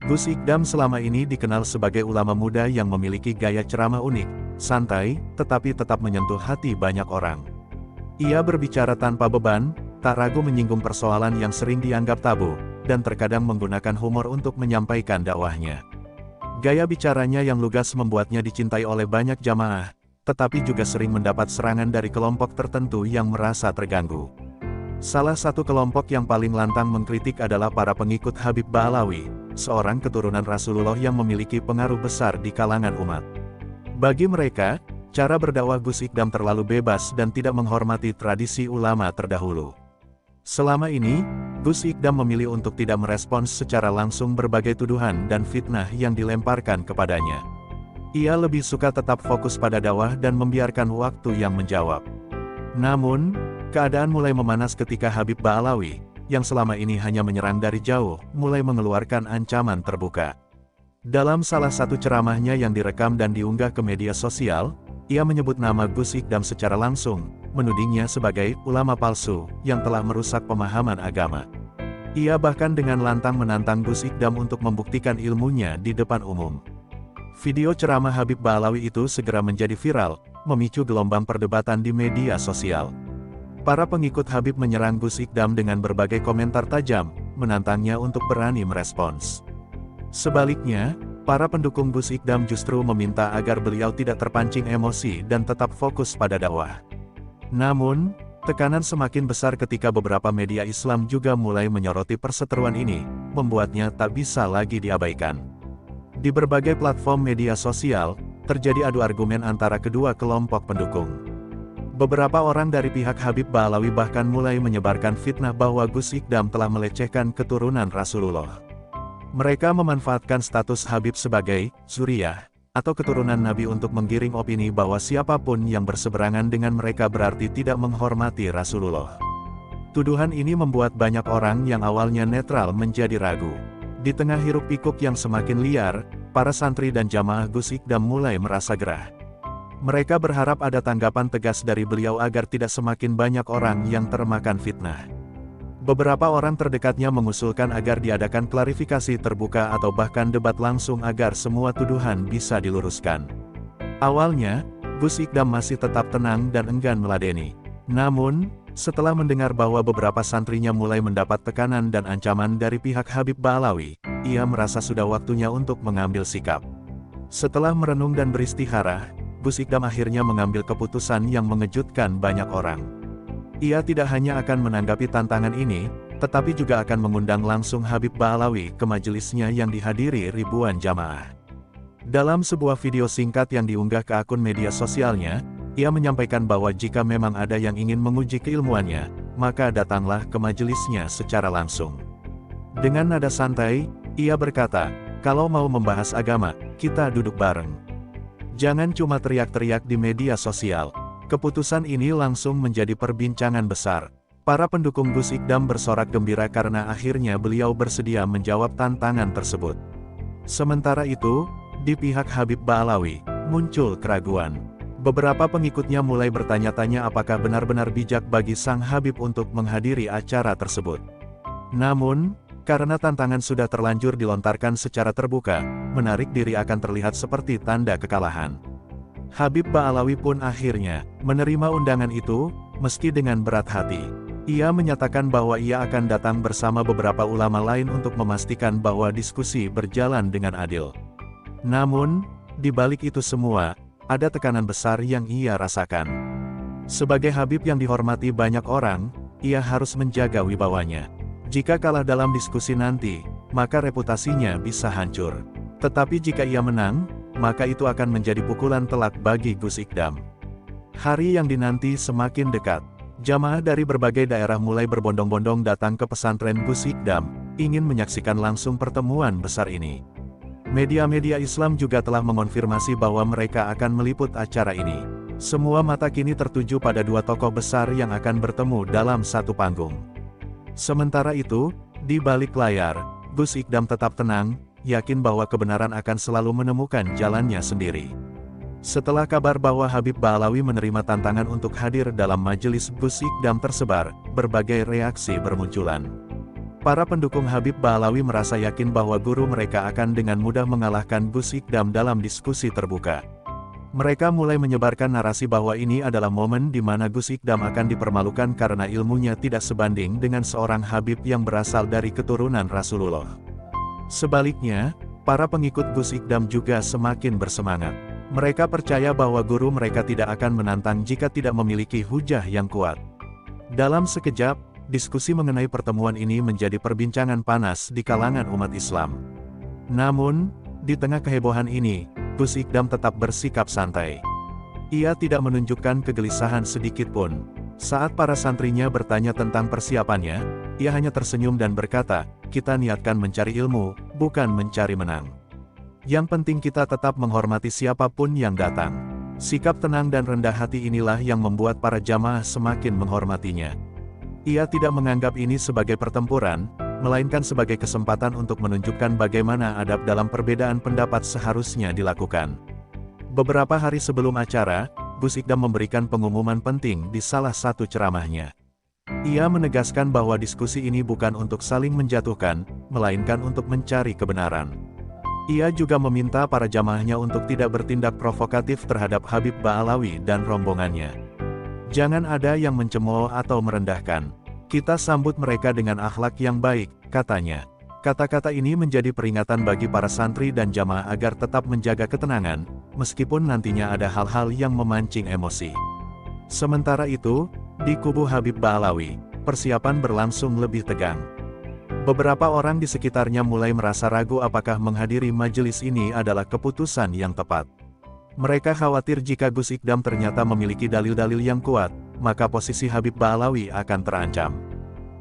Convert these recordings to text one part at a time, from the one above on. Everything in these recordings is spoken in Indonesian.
Gus Ikdam selama ini dikenal sebagai ulama muda yang memiliki gaya ceramah unik, santai, tetapi tetap menyentuh hati banyak orang. Ia berbicara tanpa beban, tak ragu menyinggung persoalan yang sering dianggap tabu, dan terkadang menggunakan humor untuk menyampaikan dakwahnya. Gaya bicaranya yang lugas membuatnya dicintai oleh banyak jamaah, tetapi juga sering mendapat serangan dari kelompok tertentu yang merasa terganggu. Salah satu kelompok yang paling lantang mengkritik adalah para pengikut Habib Ba'alawi, seorang keturunan Rasulullah yang memiliki pengaruh besar di kalangan umat. Bagi mereka, cara berdakwah Gus Ikdam terlalu bebas dan tidak menghormati tradisi ulama terdahulu. Selama ini, Gus Ikdam memilih untuk tidak merespons secara langsung berbagai tuduhan dan fitnah yang dilemparkan kepadanya. Ia lebih suka tetap fokus pada dakwah dan membiarkan waktu yang menjawab. Namun, keadaan mulai memanas ketika Habib Ba'alawi, yang selama ini hanya menyerang dari jauh, mulai mengeluarkan ancaman terbuka. Dalam salah satu ceramahnya yang direkam dan diunggah ke media sosial, ia menyebut nama Gus Ikdam secara langsung, menudingnya sebagai ulama palsu yang telah merusak pemahaman agama. Ia bahkan dengan lantang menantang Gus Ikdam untuk membuktikan ilmunya di depan umum. Video ceramah Habib Ba'alawi itu segera menjadi viral, memicu gelombang perdebatan di media sosial. Para pengikut Habib menyerang Gus Ikdam dengan berbagai komentar tajam, menantangnya untuk berani merespons. Sebaliknya, para pendukung Gus Ikdam justru meminta agar beliau tidak terpancing emosi dan tetap fokus pada dakwah. Namun, tekanan semakin besar ketika beberapa media Islam juga mulai menyoroti perseteruan ini, membuatnya tak bisa lagi diabaikan. Di berbagai platform media sosial, terjadi adu argumen antara kedua kelompok pendukung. Beberapa orang dari pihak Habib Ba'alawi bahkan mulai menyebarkan fitnah bahwa Gus Ikdam telah melecehkan keturunan Rasulullah. Mereka memanfaatkan status Habib sebagai zuriyah atau keturunan Nabi untuk menggiring opini bahwa siapapun yang berseberangan dengan mereka berarti tidak menghormati Rasulullah. Tuduhan ini membuat banyak orang yang awalnya netral menjadi ragu. Di tengah hiruk-pikuk yang semakin liar, para santri dan jamaah Gus Ikdam mulai merasa gerah. Mereka berharap ada tanggapan tegas dari beliau agar tidak semakin banyak orang yang termakan fitnah. Beberapa orang terdekatnya mengusulkan agar diadakan klarifikasi terbuka atau bahkan debat langsung agar semua tuduhan bisa diluruskan. Awalnya, Gus Ikdam masih tetap tenang dan enggan meladeni. Namun, setelah mendengar bahwa beberapa santrinya mulai mendapat tekanan dan ancaman dari pihak Habib Ba'alawi, ia merasa sudah waktunya untuk mengambil sikap. Setelah merenung dan beristihara, Gus Ikdam akhirnya mengambil keputusan yang mengejutkan banyak orang. Ia tidak hanya akan menanggapi tantangan ini, tetapi juga akan mengundang langsung Habib Ba'alawi ke majelisnya yang dihadiri ribuan jamaah. Dalam sebuah video singkat yang diunggah ke akun media sosialnya, ia menyampaikan bahwa jika memang ada yang ingin menguji keilmuannya, maka datanglah ke majelisnya secara langsung. Dengan nada santai, ia berkata, "Kalau mau membahas agama, kita duduk bareng. Jangan cuma teriak-teriak di media sosial." Keputusan ini langsung menjadi perbincangan besar. Para pendukung Gus Ikdam bersorak gembira karena akhirnya beliau bersedia menjawab tantangan tersebut. Sementara itu, di pihak Habib Ba'alawi, muncul keraguan. Beberapa pengikutnya mulai bertanya-tanya apakah benar-benar bijak bagi sang Habib untuk menghadiri acara tersebut. Namun, karena tantangan sudah terlanjur dilontarkan secara terbuka, menarik diri akan terlihat seperti tanda kekalahan. Habib Ba'alawi pun akhirnya menerima undangan itu, meski dengan berat hati. Ia menyatakan bahwa ia akan datang bersama beberapa ulama lain untuk memastikan bahwa diskusi berjalan dengan adil. Namun, di balik itu semua, ada tekanan besar yang ia rasakan. Sebagai Habib yang dihormati banyak orang, ia harus menjaga wibawanya. Jika kalah dalam diskusi nanti, maka reputasinya bisa hancur. Tetapi jika ia menang, maka itu akan menjadi pukulan telak bagi Gus Ikdam. Hari yang dinanti semakin dekat. Jamaah dari berbagai daerah mulai berbondong-bondong datang ke pesantren Gus Ikdam, ingin menyaksikan langsung pertemuan besar ini. Media-media Islam juga telah mengonfirmasi bahwa mereka akan meliput acara ini. Semua mata kini tertuju pada dua tokoh besar yang akan bertemu dalam satu panggung. Sementara itu, di balik layar, Gus Ikdam tetap tenang, yakin bahwa kebenaran akan selalu menemukan jalannya sendiri. Setelah kabar bahwa Habib Ba'alawi menerima tantangan untuk hadir dalam majelis Gus Ikdam tersebar, berbagai reaksi bermunculan. Para pendukung Habib Ba'alawi merasa yakin bahwa guru mereka akan dengan mudah mengalahkan Gus Ikdam dalam diskusi terbuka. Mereka mulai menyebarkan narasi bahwa ini adalah momen di mana Gus Ikdam akan dipermalukan karena ilmunya tidak sebanding dengan seorang Habib yang berasal dari keturunan Rasulullah. Sebaliknya, para pengikut Gus Ikdam juga semakin bersemangat. Mereka percaya bahwa guru mereka tidak akan menantang jika tidak memiliki hujah yang kuat. Dalam sekejap, diskusi mengenai pertemuan ini menjadi perbincangan panas di kalangan umat Islam. Namun, di tengah kehebohan ini, Gus Ikdam tetap bersikap santai. Ia tidak menunjukkan kegelisahan sedikit pun. Saat para santrinya bertanya tentang persiapannya, ia hanya tersenyum dan berkata, "Kita niatkan mencari ilmu, bukan mencari menang. Yang penting kita tetap menghormati siapapun yang datang." Sikap tenang dan rendah hati inilah yang membuat para jamaah semakin menghormatinya. Ia tidak menganggap ini sebagai pertempuran, melainkan sebagai kesempatan untuk menunjukkan bagaimana adab dalam perbedaan pendapat seharusnya dilakukan. Beberapa hari sebelum acara, Gus Ikdam memberikan pengumuman penting di salah satu ceramahnya. Ia menegaskan bahwa diskusi ini bukan untuk saling menjatuhkan, melainkan untuk mencari kebenaran. Ia juga meminta para jamaahnya untuk tidak bertindak provokatif terhadap Habib Ba'alawi dan rombongannya. Jangan ada yang mencemooh atau merendahkan. Kita sambut mereka dengan akhlak yang baik, katanya. Kata-kata ini menjadi peringatan bagi para santri dan jamaah agar tetap menjaga ketenangan, meskipun nantinya ada hal-hal yang memancing emosi. Sementara itu, di kubu Habib Ba'alawi, persiapan berlangsung lebih tegang. Beberapa orang di sekitarnya mulai merasa ragu apakah menghadiri majelis ini adalah keputusan yang tepat. Mereka khawatir jika Gus Ikdam ternyata memiliki dalil-dalil yang kuat, maka posisi Habib Ba'alawi akan terancam.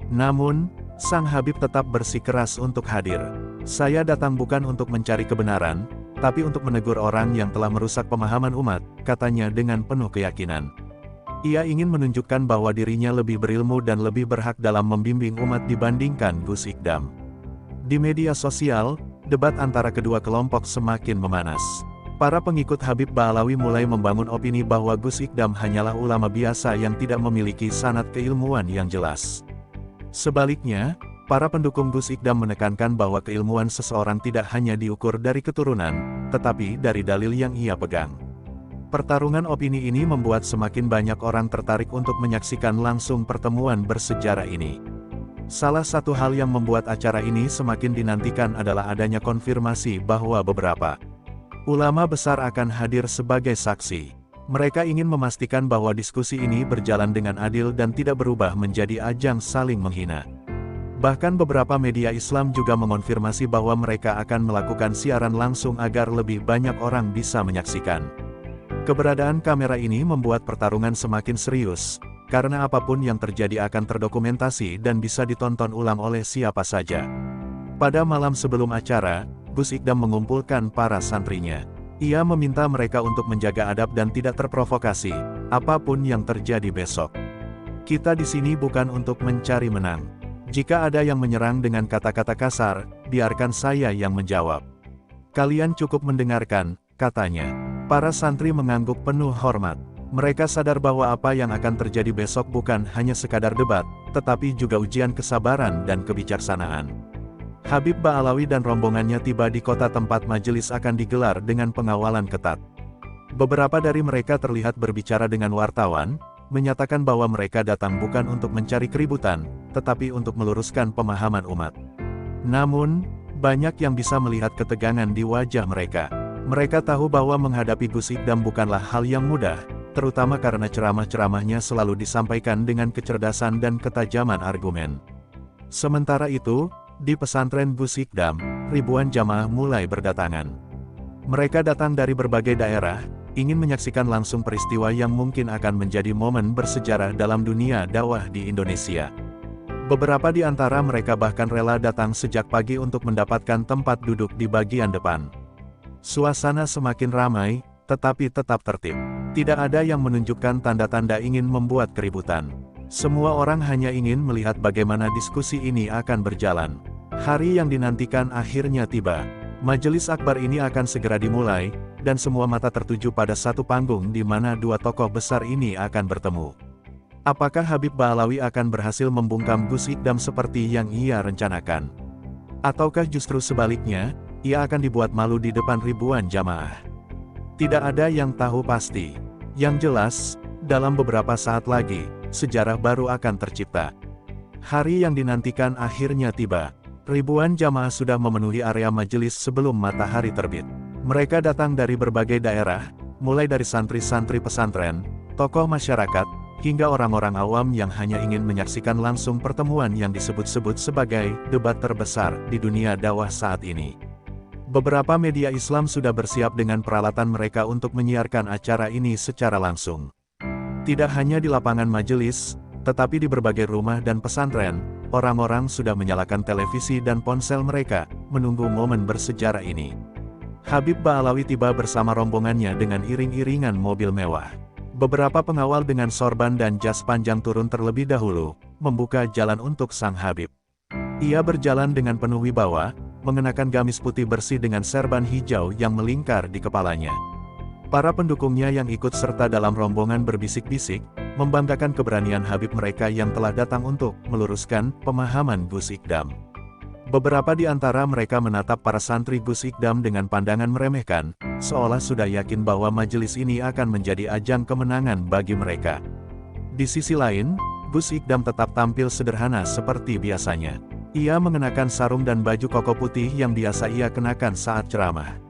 Namun, sang Habib tetap bersikeras untuk hadir. "Saya datang bukan untuk mencari kebenaran, tapi untuk menegur orang yang telah merusak pemahaman umat," katanya dengan penuh keyakinan. Ia ingin menunjukkan bahwa dirinya lebih berilmu dan lebih berhak dalam membimbing umat dibandingkan Gus Ikdam. Di media sosial, debat antara kedua kelompok semakin memanas. Para pengikut Habib Ba'alawi mulai membangun opini bahwa Gus Ikdam hanyalah ulama biasa yang tidak memiliki sanad keilmuan yang jelas. Sebaliknya, para pendukung Gus Ikdam menekankan bahwa keilmuan seseorang tidak hanya diukur dari keturunan, tetapi dari dalil yang ia pegang. Pertarungan opini ini membuat semakin banyak orang tertarik untuk menyaksikan langsung pertemuan bersejarah ini. Salah satu hal yang membuat acara ini semakin dinantikan adalah adanya konfirmasi bahwa beberapa ulama besar akan hadir sebagai saksi. Mereka ingin memastikan bahwa diskusi ini berjalan dengan adil dan tidak berubah menjadi ajang saling menghina. Bahkan beberapa media Islam juga mengonfirmasi bahwa mereka akan melakukan siaran langsung agar lebih banyak orang bisa menyaksikan. Keberadaan kamera ini membuat pertarungan semakin serius, karena apapun yang terjadi akan terdokumentasi dan bisa ditonton ulang oleh siapa saja. Pada malam sebelum acara, Gus Ikdam mengumpulkan para santrinya. Ia meminta mereka untuk menjaga adab dan tidak terprovokasi, apapun yang terjadi besok. "Kita di sini bukan untuk mencari menang. Jika ada yang menyerang dengan kata-kata kasar, biarkan saya yang menjawab. Kalian cukup mendengarkan," katanya. Para santri mengangguk penuh hormat. Mereka sadar bahwa apa yang akan terjadi besok bukan hanya sekadar debat, tetapi juga ujian kesabaran dan kebijaksanaan. Habib Ba'alawi dan rombongannya tiba di kota tempat majelis akan digelar dengan pengawalan ketat. Beberapa dari mereka terlihat berbicara dengan wartawan, menyatakan bahwa mereka datang bukan untuk mencari keributan, tetapi untuk meluruskan pemahaman umat. Namun, banyak yang bisa melihat ketegangan di wajah mereka. Mereka tahu bahwa menghadapi Gus Ikdam bukanlah hal yang mudah, terutama karena ceramah-ceramahnya selalu disampaikan dengan kecerdasan dan ketajaman argumen. Sementara itu, di pesantren Gus Ikdam, ribuan jamaah mulai berdatangan. Mereka datang dari berbagai daerah, ingin menyaksikan langsung peristiwa yang mungkin akan menjadi momen bersejarah dalam dunia dakwah di Indonesia. Beberapa di antara mereka bahkan rela datang sejak pagi untuk mendapatkan tempat duduk di bagian depan. Suasana semakin ramai, tetapi tetap tertib. Tidak ada yang menunjukkan tanda-tanda ingin membuat keributan. Semua orang hanya ingin melihat bagaimana diskusi ini akan berjalan. Hari yang dinantikan akhirnya tiba. Majelis akbar ini akan segera dimulai, dan semua mata tertuju pada satu panggung di mana dua tokoh besar ini akan bertemu. Apakah Habib Ba'alawi akan berhasil membungkam Gus Ikdam seperti yang ia rencanakan? Ataukah justru sebaliknya, ia akan dibuat malu di depan ribuan jamaah? Tidak ada yang tahu pasti. Yang jelas, dalam beberapa saat lagi, sejarah baru akan tercipta. Hari yang dinantikan akhirnya tiba. Ribuan jamaah sudah memenuhi area majelis sebelum matahari terbit. Mereka datang dari berbagai daerah, mulai dari santri-santri pesantren, tokoh masyarakat, hingga orang-orang awam yang hanya ingin menyaksikan langsung pertemuan yang disebut-sebut sebagai debat terbesar di dunia dakwah saat ini. Beberapa media Islam sudah bersiap dengan peralatan mereka untuk menyiarkan acara ini secara langsung. Tidak hanya di lapangan majelis, tetapi di berbagai rumah dan pesantren, orang-orang sudah menyalakan televisi dan ponsel mereka, menunggu momen bersejarah ini. Habib Ba'alawi tiba bersama rombongannya dengan iring-iringan mobil mewah. Beberapa pengawal dengan sorban dan jas panjang turun terlebih dahulu, membuka jalan untuk sang Habib. Ia berjalan dengan penuh wibawa, mengenakan gamis putih bersih dengan serban hijau yang melingkar di kepalanya. Para pendukungnya yang ikut serta dalam rombongan berbisik-bisik, membanggakan keberanian Habib mereka yang telah datang untuk meluruskan pemahaman Gus Ikdam. Beberapa di antara mereka menatap para santri Gus Ikdam dengan pandangan meremehkan, seolah sudah yakin bahwa majelis ini akan menjadi ajang kemenangan bagi mereka. Di sisi lain, Gus Ikdam tetap tampil sederhana seperti biasanya. Ia mengenakan sarung dan baju koko putih yang biasa ia kenakan saat ceramah.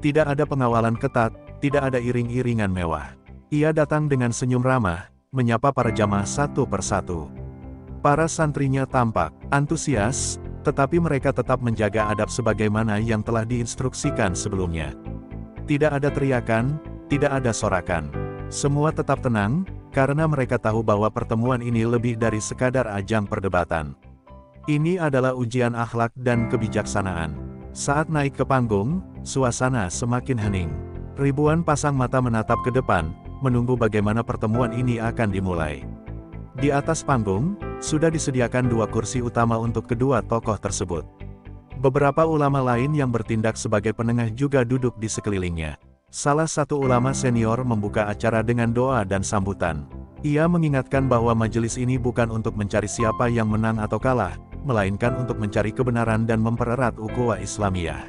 Tidak ada pengawalan ketat, tidak ada iring-iringan mewah. Ia datang dengan senyum ramah, menyapa para jamaah satu persatu. Para santrinya tampak antusias, tetapi mereka tetap menjaga adab sebagaimana yang telah diinstruksikan sebelumnya. Tidak ada teriakan, tidak ada sorakan. Semua tetap tenang, karena mereka tahu bahwa pertemuan ini lebih dari sekadar ajang perdebatan. Ini adalah ujian akhlak dan kebijaksanaan. Saat naik ke panggung, suasana semakin hening. Ribuan pasang mata menatap ke depan, menunggu bagaimana pertemuan ini akan dimulai. Di atas panggung, sudah disediakan 2 kursi utama untuk kedua tokoh tersebut. Beberapa ulama lain yang bertindak sebagai penengah juga duduk di sekelilingnya. Salah satu ulama senior membuka acara dengan doa dan sambutan. Ia mengingatkan bahwa majelis ini bukan untuk mencari siapa yang menang atau kalah, melainkan untuk mencari kebenaran dan mempererat ukhuwah Islamiyah.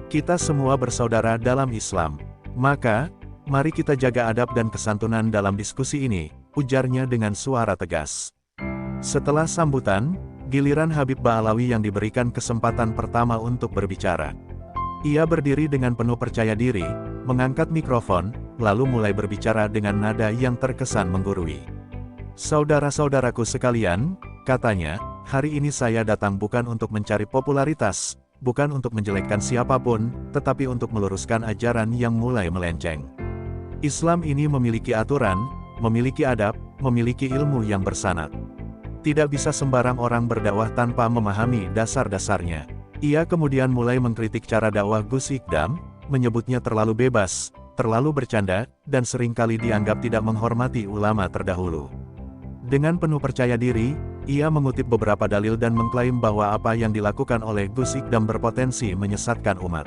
Kita semua bersaudara dalam Islam. Maka, mari kita jaga adab dan kesantunan dalam diskusi ini, ujarnya dengan suara tegas. Setelah sambutan, giliran Habib Ba'alawi yang diberikan kesempatan pertama untuk berbicara. Ia berdiri dengan penuh percaya diri, mengangkat mikrofon, lalu mulai berbicara dengan nada yang terkesan menggurui. Saudara-saudaraku sekalian, katanya, hari ini saya datang bukan untuk mencari popularitas, bukan untuk menjelekkan siapapun, tetapi untuk meluruskan ajaran yang mulai melenceng. Islam ini memiliki aturan, memiliki adab, memiliki ilmu yang bersanad. Tidak bisa sembarang orang berdakwah tanpa memahami dasar-dasarnya. Ia kemudian mulai mengkritik cara dakwah Gus Ikdam, menyebutnya terlalu bebas, terlalu bercanda, dan seringkali dianggap tidak menghormati ulama terdahulu. Dengan penuh percaya diri, ia mengutip beberapa dalil dan mengklaim bahwa apa yang dilakukan oleh Gus Ikdam berpotensi menyesatkan umat.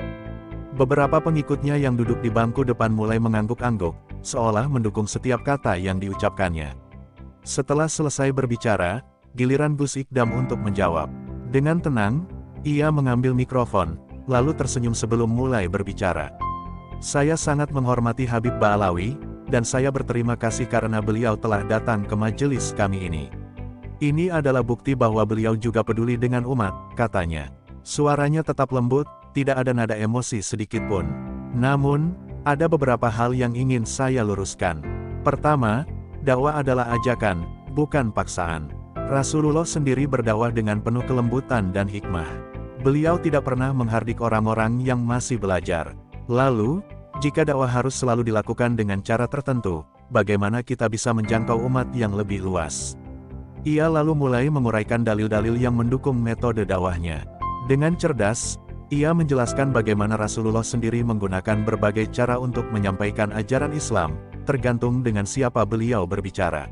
Beberapa pengikutnya yang duduk di bangku depan mulai mengangguk-angguk, seolah mendukung setiap kata yang diucapkannya. Setelah selesai berbicara, giliran Gus Ikdam untuk menjawab. Dengan tenang, ia mengambil mikrofon, lalu tersenyum sebelum mulai berbicara. Saya sangat menghormati Habib Ba'alawi, dan saya berterima kasih karena beliau telah datang ke majelis kami ini. Ini adalah bukti bahwa beliau juga peduli dengan umat, katanya. Suaranya tetap lembut, tidak ada nada emosi sedikitpun. Namun, ada beberapa hal yang ingin saya luruskan. Pertama, dakwah adalah ajakan, bukan paksaan. Rasulullah sendiri berdakwah dengan penuh kelembutan dan hikmah. Beliau tidak pernah menghardik orang-orang yang masih belajar. Lalu, jika dakwah harus selalu dilakukan dengan cara tertentu, bagaimana kita bisa menjangkau umat yang lebih luas? Ia lalu mulai menguraikan dalil-dalil yang mendukung metode dakwahnya. Dengan cerdas, ia menjelaskan bagaimana Rasulullah sendiri menggunakan berbagai cara untuk menyampaikan ajaran Islam, tergantung dengan siapa beliau berbicara.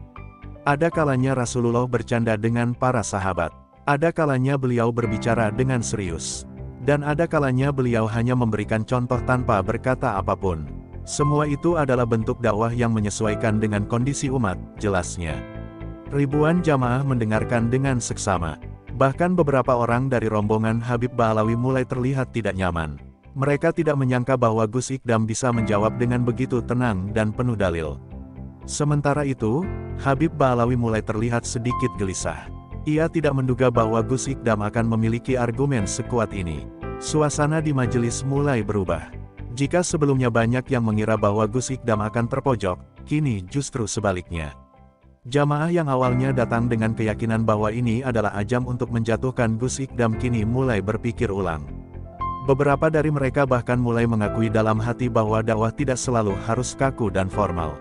Ada kalanya Rasulullah bercanda dengan para sahabat. Ada kalanya beliau berbicara dengan serius. Dan ada kalanya beliau hanya memberikan contoh tanpa berkata apapun. Semua itu adalah bentuk dakwah yang menyesuaikan dengan kondisi umat, jelasnya. Ribuan jamaah mendengarkan dengan seksama. Bahkan beberapa orang dari rombongan Habib Ba'alawi mulai terlihat tidak nyaman. Mereka tidak menyangka bahwa Gus Ikdam bisa menjawab dengan begitu tenang dan penuh dalil. Sementara itu, Habib Ba'alawi mulai terlihat sedikit gelisah. Ia tidak menduga bahwa Gus Ikdam akan memiliki argumen sekuat ini. Suasana di majelis mulai berubah. Jika sebelumnya banyak yang mengira bahwa Gus Ikdam akan terpojok, kini justru sebaliknya. Jamaah yang awalnya datang dengan keyakinan bahwa ini adalah ajang untuk menjatuhkan Gus Ikdam kini mulai berpikir ulang. Beberapa dari mereka bahkan mulai mengakui dalam hati bahwa dakwah tidak selalu harus kaku dan formal.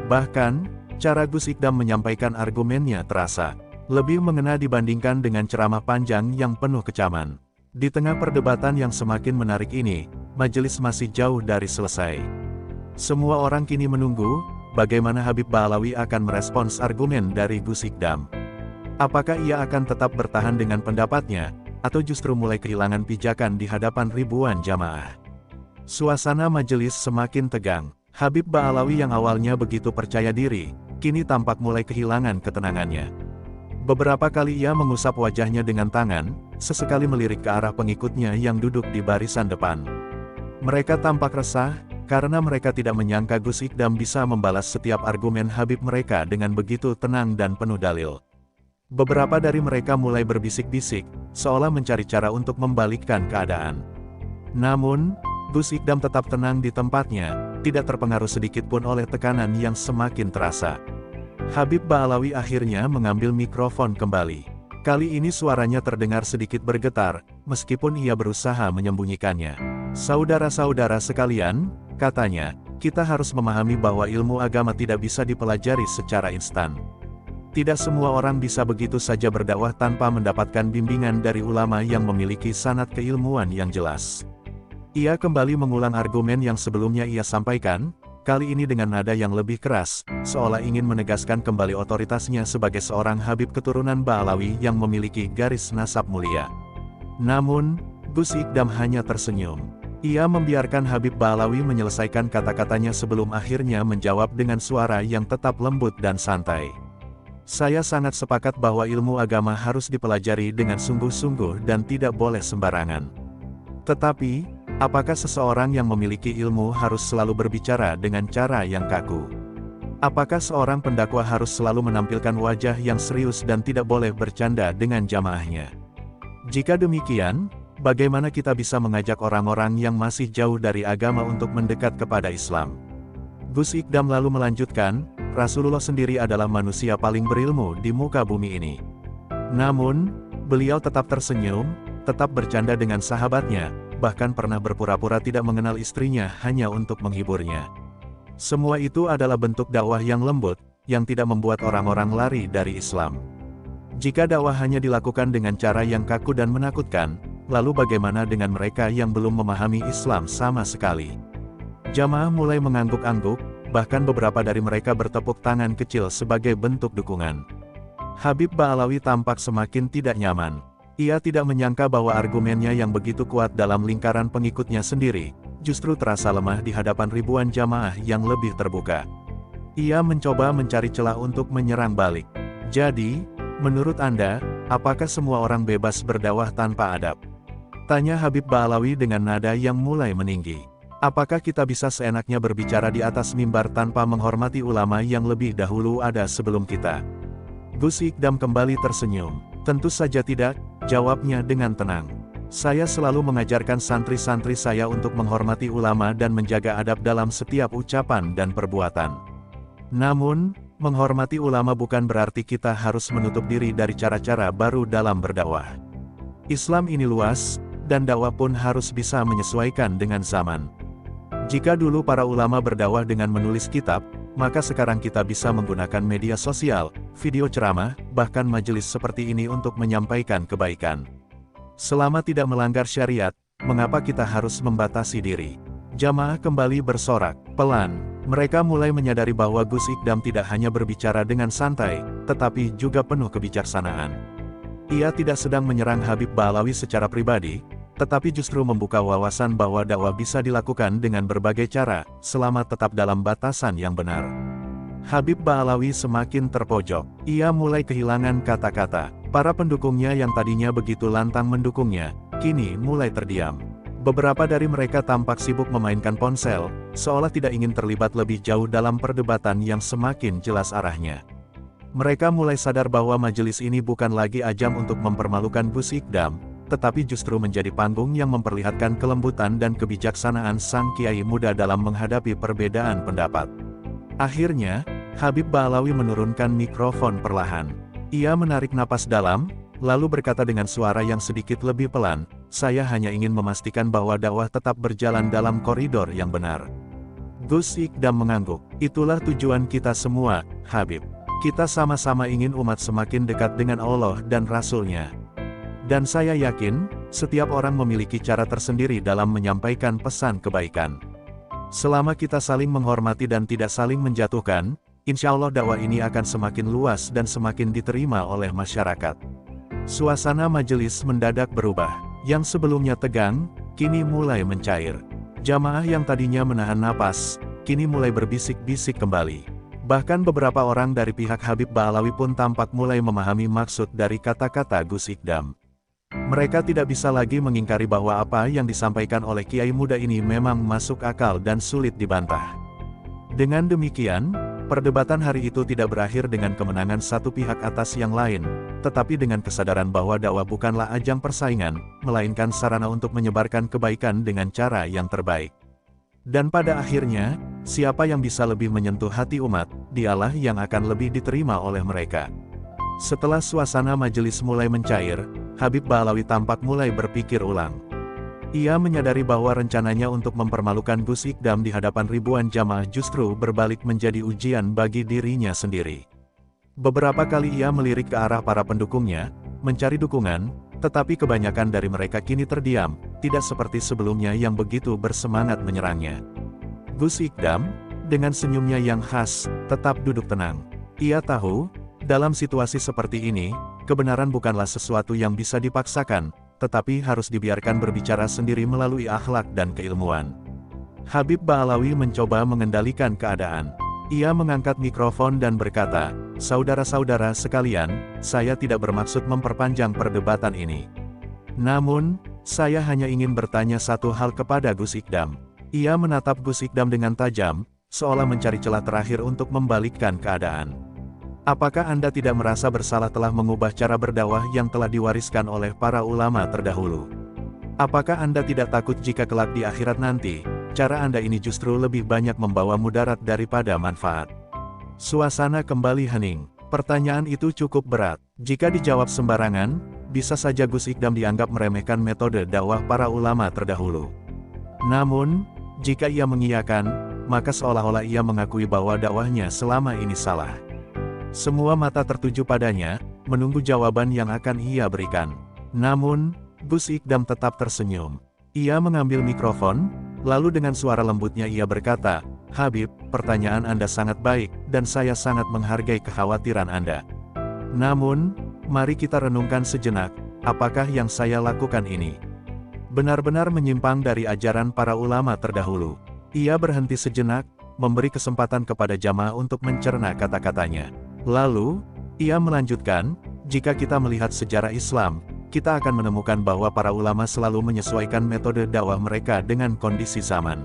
Bahkan, cara Gus Ikdam menyampaikan argumennya terasa lebih mengena dibandingkan dengan ceramah panjang yang penuh kecaman. Di tengah perdebatan yang semakin menarik ini, majelis masih jauh dari selesai. Semua orang kini menunggu bagaimana Habib Ba'alawi akan merespons argumen dari Gus Ikdam. Apakah ia akan tetap bertahan dengan pendapatnya, atau justru mulai kehilangan pijakan di hadapan ribuan jamaah? Suasana majelis semakin tegang. Habib Ba'alawi yang awalnya begitu percaya diri, kini tampak mulai kehilangan ketenangannya. Beberapa kali ia mengusap wajahnya dengan tangan, sesekali melirik ke arah pengikutnya yang duduk di barisan depan. Mereka tampak resah, karena mereka tidak menyangka Gus Ikdam bisa membalas setiap argumen Habib mereka dengan begitu tenang dan penuh dalil. Beberapa dari mereka mulai berbisik-bisik, seolah mencari cara untuk membalikkan keadaan. Namun, Gus Ikdam tetap tenang di tempatnya, tidak terpengaruh sedikit pun oleh tekanan yang semakin terasa. Habib Ba'alawi akhirnya mengambil mikrofon kembali. Kali ini suaranya terdengar sedikit bergetar, meskipun ia berusaha menyembunyikannya. Saudara-saudara sekalian, katanya, kita harus memahami bahwa ilmu agama tidak bisa dipelajari secara instan. Tidak semua orang bisa begitu saja berdakwah tanpa mendapatkan bimbingan dari ulama yang memiliki sanad keilmuan yang jelas. Ia kembali mengulang argumen yang sebelumnya ia sampaikan, kali ini dengan nada yang lebih keras, seolah ingin menegaskan kembali otoritasnya sebagai seorang Habib keturunan Ba'alawi yang memiliki garis nasab mulia. Namun, Gus Ikdam hanya tersenyum. Ia membiarkan Habib Ba'alawi menyelesaikan kata-katanya sebelum akhirnya menjawab dengan suara yang tetap lembut dan santai. Saya sangat sepakat bahwa ilmu agama harus dipelajari dengan sungguh-sungguh dan tidak boleh sembarangan. Tetapi, apakah seseorang yang memiliki ilmu harus selalu berbicara dengan cara yang kaku? Apakah seorang pendakwah harus selalu menampilkan wajah yang serius dan tidak boleh bercanda dengan jamaahnya? Jika demikian, bagaimana kita bisa mengajak orang-orang yang masih jauh dari agama untuk mendekat kepada Islam? Gus Ikdam lalu melanjutkan, Rasulullah sendiri adalah manusia paling berilmu di muka bumi ini. Namun, beliau tetap tersenyum, tetap bercanda dengan sahabatnya, bahkan pernah berpura-pura tidak mengenal istrinya hanya untuk menghiburnya. Semua itu adalah bentuk dakwah yang lembut, yang tidak membuat orang-orang lari dari Islam. Jika dakwah hanya dilakukan dengan cara yang kaku dan menakutkan, lalu bagaimana dengan mereka yang belum memahami Islam sama sekali? Jamaah mulai mengangguk-angguk, bahkan beberapa dari mereka bertepuk tangan kecil sebagai bentuk dukungan. Habib Ba'alawi tampak semakin tidak nyaman. Ia tidak menyangka bahwa argumennya yang begitu kuat dalam lingkaran pengikutnya sendiri, justru terasa lemah di hadapan ribuan jamaah yang lebih terbuka. Ia mencoba mencari celah untuk menyerang balik. Jadi, menurut Anda, apakah semua orang bebas berdakwah tanpa adab? Tanya Habib Ba'alawi dengan nada yang mulai meninggi. Apakah kita bisa seenaknya berbicara di atas mimbar tanpa menghormati ulama yang lebih dahulu ada sebelum kita? Gus Ikdam kembali tersenyum. Tentu saja tidak, jawabnya dengan tenang. Saya selalu mengajarkan santri-santri saya untuk menghormati ulama dan menjaga adab dalam setiap ucapan dan perbuatan. Namun, menghormati ulama bukan berarti kita harus menutup diri dari cara-cara baru dalam berdakwah. Islam ini luas, dan dakwah pun harus bisa menyesuaikan dengan zaman. Jika dulu para ulama berdakwah dengan menulis kitab, maka sekarang kita bisa menggunakan media sosial, video ceramah, bahkan majelis seperti ini untuk menyampaikan kebaikan. Selama tidak melanggar syariat, mengapa kita harus membatasi diri? Jamaah kembali bersorak. Pelan, mereka mulai menyadari bahwa Gus Ikdam tidak hanya berbicara dengan santai, tetapi juga penuh kebijaksanaan. Ia tidak sedang menyerang Habib Ba'alawi secara pribadi, tetapi justru membuka wawasan bahwa dakwah bisa dilakukan dengan berbagai cara, selama tetap dalam batasan yang benar. Habib Ba'alawi semakin terpojok. Ia mulai kehilangan kata-kata. Para pendukungnya yang tadinya begitu lantang mendukungnya, kini mulai terdiam. Beberapa dari mereka tampak sibuk memainkan ponsel, seolah tidak ingin terlibat lebih jauh dalam perdebatan yang semakin jelas arahnya. Mereka mulai sadar bahwa majelis ini bukan lagi ajang untuk mempermalukan Gus Ikdam, tetapi justru menjadi panggung yang memperlihatkan kelembutan dan kebijaksanaan sang kiai muda dalam menghadapi perbedaan pendapat. Akhirnya, Habib Ba'alawi menurunkan mikrofon perlahan. Ia menarik napas dalam, lalu berkata dengan suara yang sedikit lebih pelan, "Saya hanya ingin memastikan bahwa dakwah tetap berjalan dalam koridor yang benar." Gus Ikdam mengangguk. "Itulah tujuan kita semua, Habib. Kita sama-sama ingin umat semakin dekat dengan Allah dan Rasul-Nya. Dan saya yakin, setiap orang memiliki cara tersendiri dalam menyampaikan pesan kebaikan. Selama kita saling menghormati dan tidak saling menjatuhkan, insya Allah dakwah ini akan semakin luas dan semakin diterima oleh masyarakat." Suasana majelis mendadak berubah. Yang sebelumnya tegang, kini mulai mencair. Jamaah yang tadinya menahan napas, kini mulai berbisik-bisik kembali. Bahkan beberapa orang dari pihak Habib Ba'alawi pun tampak mulai memahami maksud dari kata-kata Gus Ikdam. Mereka tidak bisa lagi mengingkari bahwa apa yang disampaikan oleh kiai muda ini memang masuk akal dan sulit dibantah. Dengan demikian, perdebatan hari itu tidak berakhir dengan kemenangan satu pihak atas yang lain, tetapi dengan kesadaran bahwa dakwah bukanlah ajang persaingan, melainkan sarana untuk menyebarkan kebaikan dengan cara yang terbaik. Dan pada akhirnya, siapa yang bisa lebih menyentuh hati umat, dialah yang akan lebih diterima oleh mereka. Setelah suasana majelis mulai mencair, Habib Ba'alawi tampak mulai berpikir ulang. Ia menyadari bahwa rencananya untuk mempermalukan Gus Ikdam di hadapan ribuan jamaah justru berbalik menjadi ujian bagi dirinya sendiri. Beberapa kali ia melirik ke arah para pendukungnya, mencari dukungan, tetapi kebanyakan dari mereka kini terdiam, tidak seperti sebelumnya yang begitu bersemangat menyerangnya. Gus Ikdam, dengan senyumnya yang khas, tetap duduk tenang. Ia tahu, dalam situasi seperti ini, kebenaran bukanlah sesuatu yang bisa dipaksakan, tetapi harus dibiarkan berbicara sendiri melalui akhlak dan keilmuan. Habib Ba'alawi mencoba mengendalikan keadaan. Ia mengangkat mikrofon dan berkata, "Saudara-saudara sekalian, saya tidak bermaksud memperpanjang perdebatan ini. Namun, saya hanya ingin bertanya satu hal kepada Gus Ikdam." Ia menatap Gus Ikdam dengan tajam, seolah mencari celah terakhir untuk membalikkan keadaan. "Apakah Anda tidak merasa bersalah telah mengubah cara berdakwah yang telah diwariskan oleh para ulama terdahulu? Apakah Anda tidak takut jika kelak di akhirat nanti, cara Anda ini justru lebih banyak membawa mudarat daripada manfaat?" Suasana kembali hening. Pertanyaan itu cukup berat. Jika dijawab sembarangan, bisa saja Gus Ikdam dianggap meremehkan metode dakwah para ulama terdahulu. Namun, jika ia mengiyakan, maka seolah-olah ia mengakui bahwa dakwahnya selama ini salah. Semua mata tertuju padanya, menunggu jawaban yang akan ia berikan. Namun, Gus Ikdam tetap tersenyum. Ia mengambil mikrofon, lalu dengan suara lembutnya ia berkata, "Habib, pertanyaan Anda sangat baik, dan saya sangat menghargai kekhawatiran Anda. Namun, mari kita renungkan sejenak, apakah yang saya lakukan ini benar-benar menyimpang dari ajaran para ulama terdahulu?" Ia berhenti sejenak, memberi kesempatan kepada jamaah untuk mencerna kata-katanya. Lalu, ia melanjutkan, "Jika kita melihat sejarah Islam, kita akan menemukan bahwa para ulama selalu menyesuaikan metode dakwah mereka dengan kondisi zaman.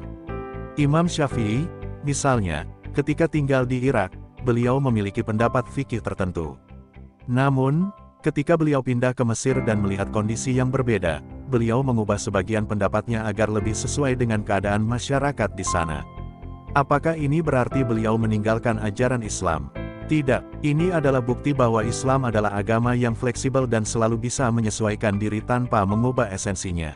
Imam Syafi'i, misalnya, ketika tinggal di Irak, beliau memiliki pendapat fikih tertentu. Namun, ketika beliau pindah ke Mesir dan melihat kondisi yang berbeda, beliau mengubah sebagian pendapatnya agar lebih sesuai dengan keadaan masyarakat di sana. Apakah ini berarti beliau meninggalkan ajaran Islam? Tidak, ini adalah bukti bahwa Islam adalah agama yang fleksibel dan selalu bisa menyesuaikan diri tanpa mengubah esensinya."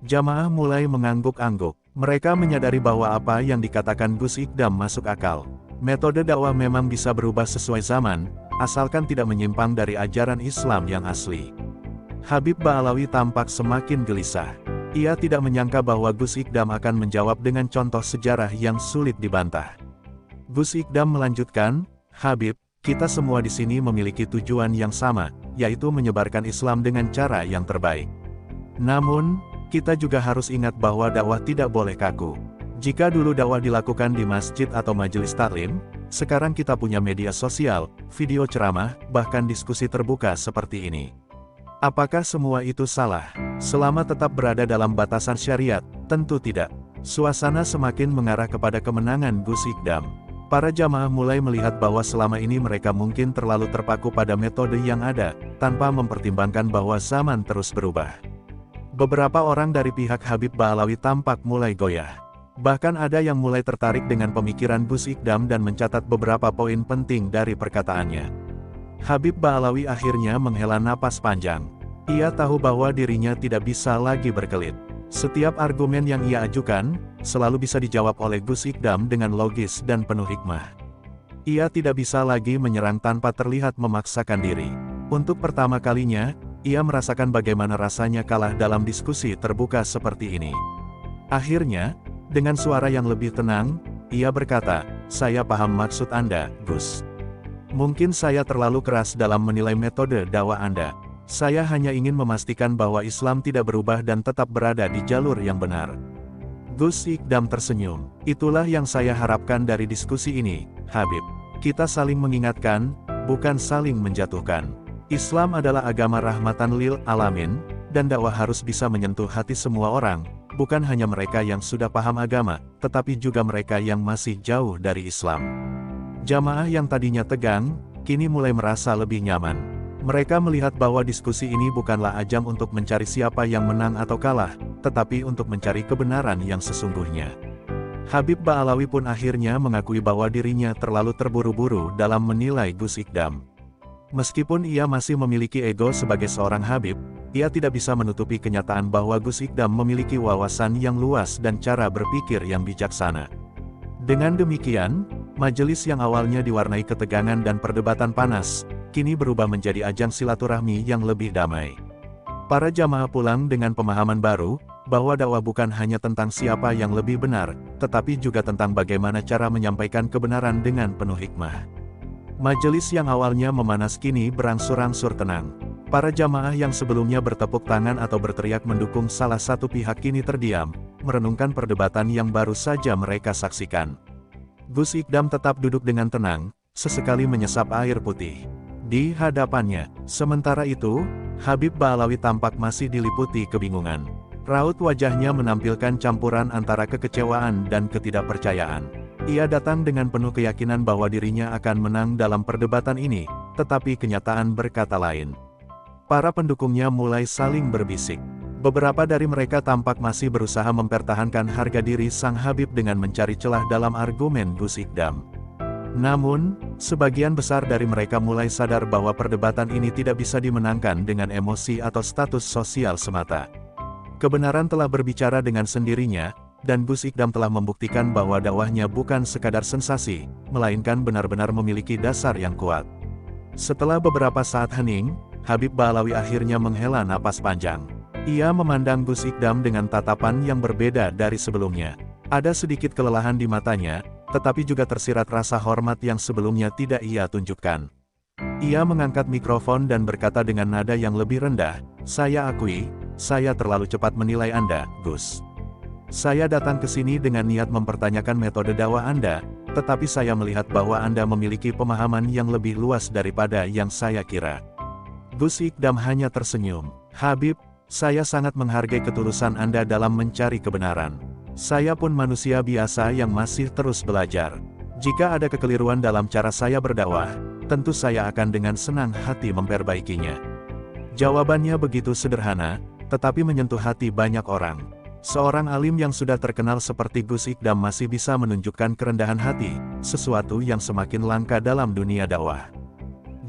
Jamaah mulai mengangguk-angguk. Mereka menyadari bahwa apa yang dikatakan Gus Ikdam masuk akal. Metode dakwah memang bisa berubah sesuai zaman, asalkan tidak menyimpang dari ajaran Islam yang asli. Habib Ba'alawi tampak semakin gelisah. Ia tidak menyangka bahwa Gus Ikdam akan menjawab dengan contoh sejarah yang sulit dibantah. Gus Ikdam melanjutkan, "Habib, kita semua di sini memiliki tujuan yang sama, yaitu menyebarkan Islam dengan cara yang terbaik. Namun, kita juga harus ingat bahwa dakwah tidak boleh kaku. Jika dulu dakwah dilakukan di masjid atau majelis taklim, Sekarang kita punya media sosial, video ceramah, bahkan diskusi terbuka seperti ini. Apakah semua itu salah? Selama tetap berada dalam batasan syariat, tentu tidak. Suasana semakin mengarah kepada kemenangan Gus Ikdam. Para jamaah mulai melihat bahwa selama ini mereka mungkin terlalu terpaku pada metode yang ada, tanpa mempertimbangkan bahwa zaman terus berubah. Beberapa orang dari pihak Habib Ba'alawi tampak mulai goyah. Bahkan ada yang mulai tertarik dengan pemikiran Gus Ikdam dan mencatat beberapa poin penting dari perkataannya. Habib Ba'alawi akhirnya menghela napas panjang. Ia tahu bahwa dirinya tidak bisa lagi berkelit. Setiap argumen yang ia ajukan, selalu bisa dijawab oleh Gus Ikdam dengan logis dan penuh hikmah. Ia tidak bisa lagi menyerang tanpa terlihat memaksakan diri. Untuk pertama kalinya, ia merasakan bagaimana rasanya kalah dalam diskusi terbuka seperti ini. Akhirnya, dengan suara yang lebih tenang, ia berkata, "Saya paham maksud Anda, Gus. Mungkin saya terlalu keras dalam menilai metode dakwah Anda. Saya hanya ingin memastikan bahwa Islam tidak berubah dan tetap berada di jalur yang benar." Gus Ikdam tersenyum. "Itulah yang saya harapkan dari diskusi ini, Habib. Kita saling mengingatkan, bukan saling menjatuhkan. Islam adalah agama rahmatan lil alamin, dan dakwah harus bisa menyentuh hati semua orang, bukan hanya mereka yang sudah paham agama, tetapi juga mereka yang masih jauh dari Islam." Jamaah yang tadinya tegang, kini mulai merasa lebih nyaman. Mereka melihat bahwa diskusi ini bukanlah ajang untuk mencari siapa yang menang atau kalah, tetapi untuk mencari kebenaran yang sesungguhnya. Habib Ba'alawi pun akhirnya mengakui bahwa dirinya terlalu terburu-buru dalam menilai Gus Ikdam. Meskipun ia masih memiliki ego sebagai seorang Habib, ia tidak bisa menutupi kenyataan bahwa Gus Ikdam memiliki wawasan yang luas dan cara berpikir yang bijaksana. Dengan demikian, majelis yang awalnya diwarnai ketegangan dan perdebatan panas, kini berubah menjadi ajang silaturahmi yang lebih damai. Para jamaah pulang dengan pemahaman baru, bahwa dakwah bukan hanya tentang siapa yang lebih benar, tetapi juga tentang bagaimana cara menyampaikan kebenaran dengan penuh hikmah. Majelis yang awalnya memanas kini berangsur-angsur tenang. Para jamaah yang sebelumnya bertepuk tangan atau berteriak mendukung salah satu pihak kini terdiam, merenungkan perdebatan yang baru saja mereka saksikan. Gus Ikdam tetap duduk dengan tenang, sesekali menyesap air putih di hadapannya. Sementara itu, Habib Ba'alawi tampak masih diliputi kebingungan. Raut wajahnya menampilkan campuran antara kekecewaan dan ketidakpercayaan. Ia datang dengan penuh keyakinan bahwa dirinya akan menang dalam perdebatan ini, tetapi kenyataan berkata lain. Para pendukungnya mulai saling berbisik. Beberapa dari mereka tampak masih berusaha mempertahankan harga diri sang Habib dengan mencari celah dalam argumen Gus Ikdam. Namun, sebagian besar dari mereka mulai sadar bahwa perdebatan ini tidak bisa dimenangkan dengan emosi atau status sosial semata. Kebenaran telah berbicara dengan sendirinya, dan Gus Ikdam telah membuktikan bahwa dakwahnya bukan sekadar sensasi, melainkan benar-benar memiliki dasar yang kuat. Setelah beberapa saat hening, Habib Ba'alawi akhirnya menghela napas panjang. Ia memandang Gus Ikdam dengan tatapan yang berbeda dari sebelumnya. Ada sedikit kelelahan di matanya, tetapi juga tersirat rasa hormat yang sebelumnya tidak ia tunjukkan. Ia mengangkat mikrofon dan berkata dengan nada yang lebih rendah, "Saya akui, saya terlalu cepat menilai Anda, Gus. Saya datang ke sini dengan niat mempertanyakan metode dakwah Anda, tetapi saya melihat bahwa Anda memiliki pemahaman yang lebih luas daripada yang saya kira." Gus Ikdam hanya tersenyum. "Habib, saya sangat menghargai ketulusan Anda dalam mencari kebenaran. Saya pun manusia biasa yang masih terus belajar. Jika ada kekeliruan dalam cara saya berdakwah, tentu saya akan dengan senang hati memperbaikinya." Jawabannya begitu sederhana, tetapi menyentuh hati banyak orang. Seorang alim yang sudah terkenal seperti Gus Ikdam masih bisa menunjukkan kerendahan hati, sesuatu yang semakin langka dalam dunia dakwah.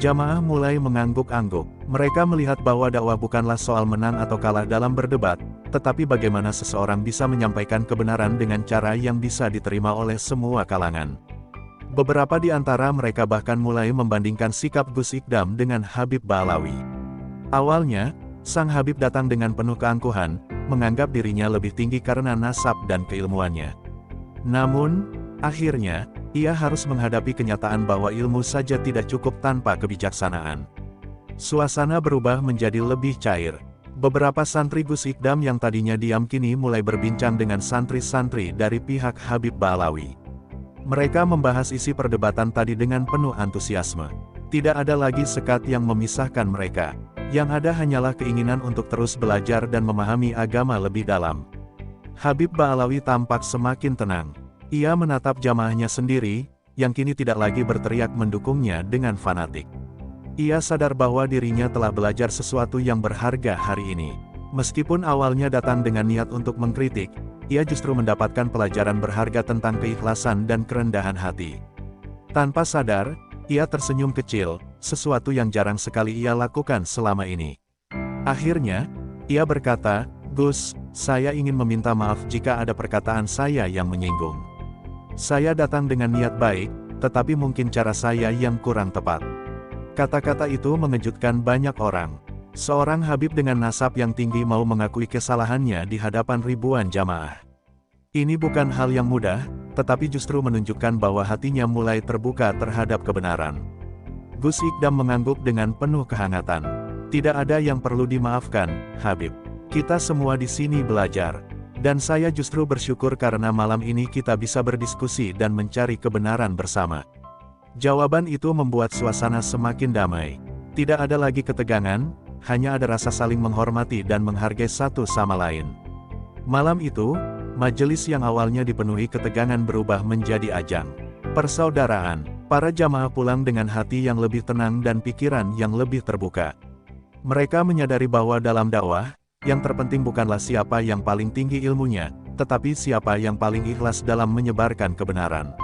Jamaah mulai mengangguk-angguk. Mereka melihat bahwa dakwah bukanlah soal menang atau kalah dalam berdebat, tetapi bagaimana seseorang bisa menyampaikan kebenaran dengan cara yang bisa diterima oleh semua kalangan. Beberapa di antara mereka bahkan mulai membandingkan sikap Gus Ikdam dengan Habib Ba'alawi. Awalnya, sang Habib datang dengan penuh keangkuhan, menganggap dirinya lebih tinggi karena nasab dan keilmuannya. Namun, akhirnya, ia harus menghadapi kenyataan bahwa ilmu saja tidak cukup tanpa kebijaksanaan. Suasana berubah menjadi lebih cair. Beberapa santri Gus Ikdam yang tadinya diam kini mulai berbincang dengan santri-santri dari pihak Habib Ba'alawi. Mereka membahas isi perdebatan tadi dengan penuh antusiasme. Tidak ada lagi sekat yang memisahkan mereka. Yang ada hanyalah keinginan untuk terus belajar dan memahami agama lebih dalam. Habib Ba'alawi tampak semakin tenang. Ia menatap jamaahnya sendiri, yang kini tidak lagi berteriak mendukungnya dengan fanatik. Ia sadar bahwa dirinya telah belajar sesuatu yang berharga hari ini. Meskipun awalnya datang dengan niat untuk mengkritik, ia justru mendapatkan pelajaran berharga tentang keikhlasan dan kerendahan hati. Tanpa sadar, ia tersenyum kecil, sesuatu yang jarang sekali ia lakukan selama ini. Akhirnya, ia berkata, "Gus, saya ingin meminta maaf jika ada perkataan saya yang menyinggung. Saya datang dengan niat baik, tetapi mungkin cara saya yang kurang tepat." Kata-kata itu mengejutkan banyak orang. Seorang habib dengan nasab yang tinggi mau mengakui kesalahannya di hadapan ribuan jamaah. Ini bukan hal yang mudah, tetapi justru menunjukkan bahwa hatinya mulai terbuka terhadap kebenaran. Gus Ikdam mengangguk dengan penuh kehangatan. "Tidak ada yang perlu dimaafkan, Habib. Kita semua di sini belajar. Dan saya justru bersyukur karena malam ini kita bisa berdiskusi dan mencari kebenaran bersama." Jawaban itu membuat suasana semakin damai. Tidak ada lagi ketegangan, hanya ada rasa saling menghormati dan menghargai satu sama lain. Malam itu, majelis yang awalnya dipenuhi ketegangan berubah menjadi ajang persaudaraan. Para jamaah pulang dengan hati yang lebih tenang dan pikiran yang lebih terbuka. Mereka menyadari bahwa dalam dakwah, yang terpenting bukanlah siapa yang paling tinggi ilmunya, tetapi siapa yang paling ikhlas dalam menyebarkan kebenaran.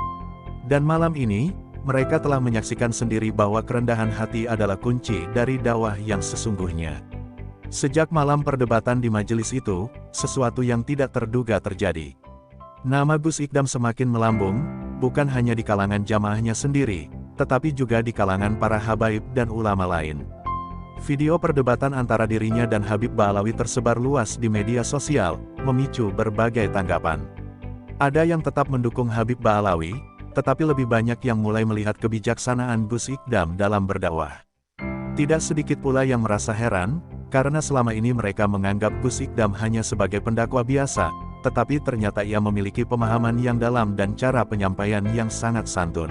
Dan malam ini, mereka telah menyaksikan sendiri bahwa kerendahan hati adalah kunci dari dakwah yang sesungguhnya. Sejak malam perdebatan di majelis itu, sesuatu yang tidak terduga terjadi. Nama Gus Ikdam semakin melambung, bukan hanya di kalangan jamaahnya sendiri, tetapi juga di kalangan para habaib dan ulama lain. Video perdebatan antara dirinya dan Habib Ba'alawi tersebar luas di media sosial, memicu berbagai tanggapan. Ada yang tetap mendukung Habib Ba'alawi, tetapi lebih banyak yang mulai melihat kebijaksanaan Gus Ikdam dalam berdakwah. Tidak sedikit pula yang merasa heran, karena selama ini mereka menganggap Gus Ikdam hanya sebagai pendakwah biasa, tetapi ternyata ia memiliki pemahaman yang dalam dan cara penyampaian yang sangat santun.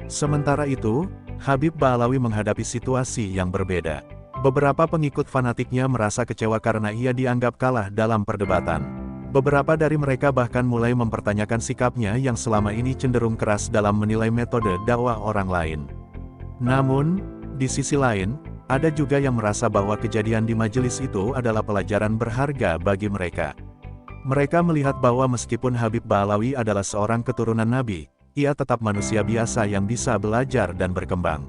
Sementara itu, Habib Ba'alawi menghadapi situasi yang berbeda. Beberapa pengikut fanatiknya merasa kecewa karena ia dianggap kalah dalam perdebatan. Beberapa dari mereka bahkan mulai mempertanyakan sikapnya yang selama ini cenderung keras dalam menilai metode dakwah orang lain. Namun, di sisi lain, ada juga yang merasa bahwa kejadian di majelis itu adalah pelajaran berharga bagi mereka. Mereka melihat bahwa meskipun Habib Ba'alawi adalah seorang keturunan Nabi, ia tetap manusia biasa yang bisa belajar dan berkembang.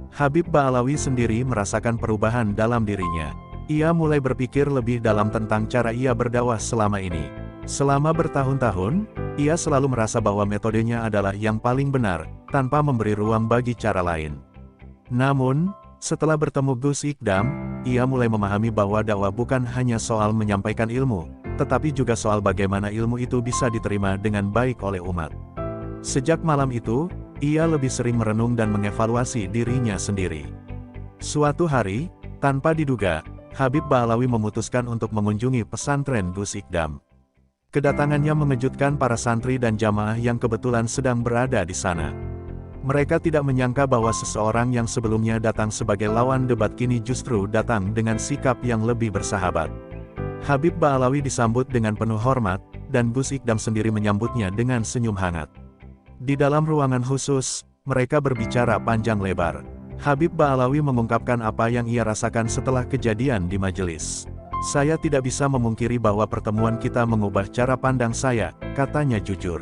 Habib Ba'alawi sendiri merasakan perubahan dalam dirinya. Ia mulai berpikir lebih dalam tentang cara ia berdakwah selama ini. Selama bertahun-tahun, ia selalu merasa bahwa metodenya adalah yang paling benar, tanpa memberi ruang bagi cara lain. Namun, setelah bertemu Gus Ikdam, ia mulai memahami bahwa dakwah bukan hanya soal menyampaikan ilmu, tetapi juga soal bagaimana ilmu itu bisa diterima dengan baik oleh umat. Sejak malam itu, ia lebih sering merenung dan mengevaluasi dirinya sendiri. Suatu hari, tanpa diduga, Habib Ba'alawi memutuskan untuk mengunjungi pesantren Gus Ikdam. Kedatangannya mengejutkan para santri dan jamaah yang kebetulan sedang berada di sana. Mereka tidak menyangka bahwa seseorang yang sebelumnya datang sebagai lawan debat kini justru datang dengan sikap yang lebih bersahabat. Habib Ba'alawi disambut dengan penuh hormat, dan Gus Ikdam sendiri menyambutnya dengan senyum hangat. Di dalam ruangan khusus, mereka berbicara panjang lebar. Habib Ba'alawi mengungkapkan apa yang ia rasakan setelah kejadian di majelis. "Saya tidak bisa memungkiri bahwa pertemuan kita mengubah cara pandang saya," katanya jujur.